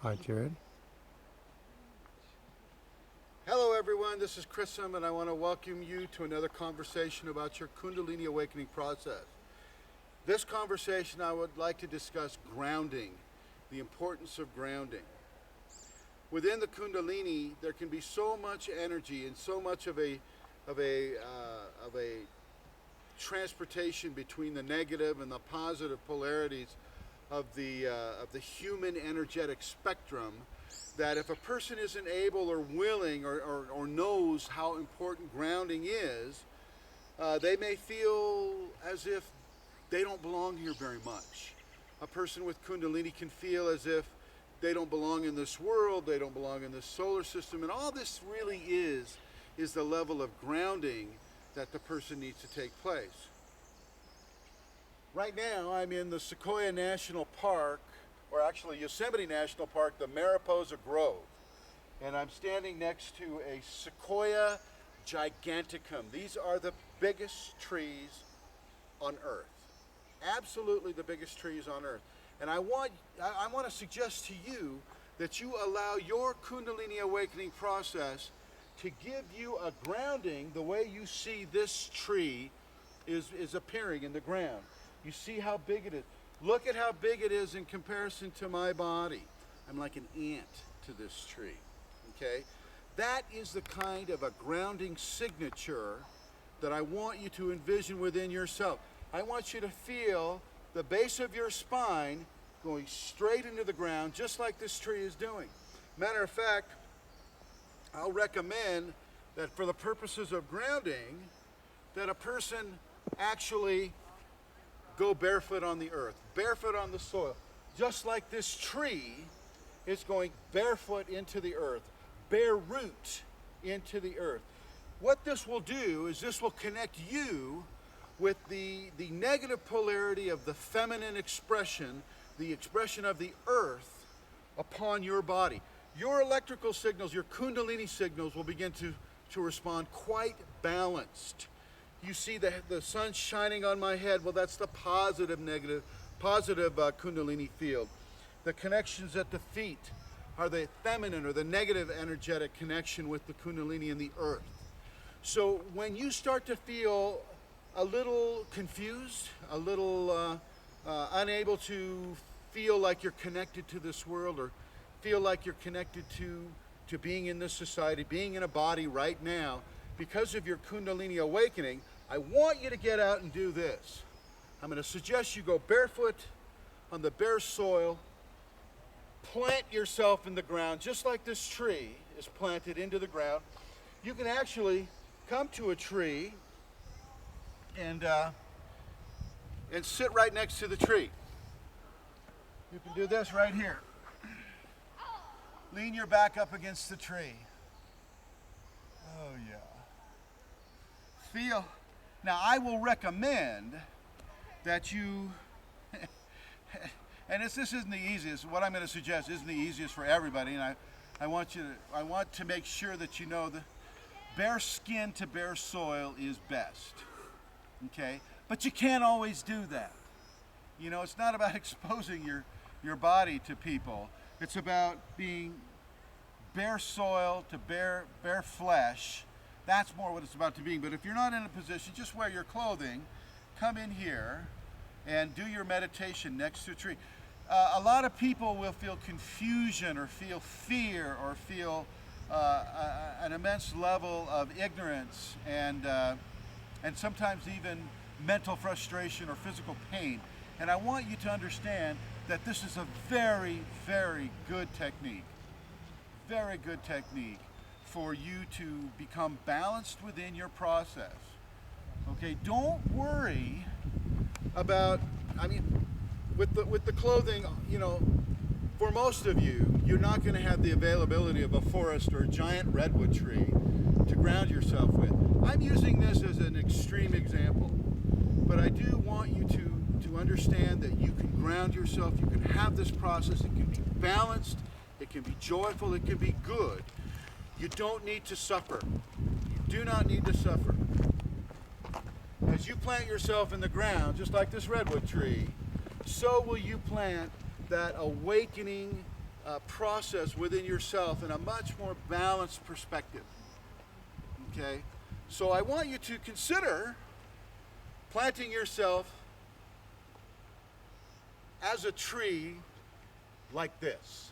Hi, Jared. Hello everyone, this is Chrism and I want to welcome you to another conversation about your Kundalini awakening process. This conversation I would like to discuss grounding, the importance of grounding. Within the Kundalini, there can be so much energy and so much of a transportation between the negative and the positive polarities of the human energetic spectrum, that if a person isn't able or willing or knows how important grounding is, they may feel as if they don't belong here very much. A person with Kundalini can feel as if they don't belong in this world, they don't belong in this solar system, and all this really is the level of grounding that the person needs to take place. Right now, I'm in the Sequoia National Park, or actually Yosemite National Park, the Mariposa Grove. And I'm standing next to a Sequoia giganticum. These are the biggest trees on Earth. Absolutely the biggest trees on Earth. And I want to suggest to you that you allow your Kundalini awakening process to give you a grounding the way you see this tree is appearing in the ground. You see how big it is. Look at how big it is in comparison to my body. I'm like an ant to this tree, okay? That is the kind of a grounding signature that I want you to envision within yourself. I want you to feel the base of your spine going straight into the ground, just like this tree is doing. Matter of fact, I'll recommend that for the purposes of grounding, that a person actually go barefoot on the earth, barefoot on the soil, just like this tree is going barefoot into the earth, bare root into the earth. What this will do is this will connect you with the negative polarity of the feminine expression, the expression of the earth upon your body. Your electrical signals, your Kundalini signals will begin to respond quite balanced. You see the sun shining on my head. Well, that's the positive Kundalini field. The connections at the feet are the feminine or the negative energetic connection with the Kundalini and the earth. So when you start to feel a little confused, a little unable to feel like you're connected to this world, or feel like you're connected to being in this society, being in a body right now, because of your Kundalini awakening, I want you to get out and do this. I'm going to suggest you go barefoot on the bare soil, plant yourself in the ground, just like this tree is planted into the ground. You can actually come to a tree and sit right next to the tree. You can do this right here. Lean your back up against the tree. Oh yeah. Feel. Now I will recommend that you, and this isn't the easiest, what I'm going to suggest isn't the easiest for everybody, and I want to make sure that you know that bare skin to bare soil is best, okay? But you can't always do that. You know, it's not about exposing your body to people. It's about being bare soil to bare flesh. That's more what it's about to being. But if you're not in a position, just wear your clothing, come in here, and do your meditation next to a tree. A lot of people will feel confusion or feel fear or feel an immense level of ignorance and sometimes even mental frustration or physical pain. And I want you to understand that this is a very, very good technique. Very good technique for you to become balanced within your process. Okay, don't worry about, with the clothing, you know, for most of you, you're not going to have the availability of a forest or a giant redwood tree to ground yourself with. I'm using this as an extreme example, but I do want you to understand that you can ground yourself, you can have this process, it can be balanced, it can be joyful, it can be good. You don't need to suffer. You do not need to suffer. As you plant yourself in the ground, just like this redwood tree, so will you plant that awakening process within yourself in a much more balanced perspective. Okay? So I want you to consider planting yourself as a tree like this.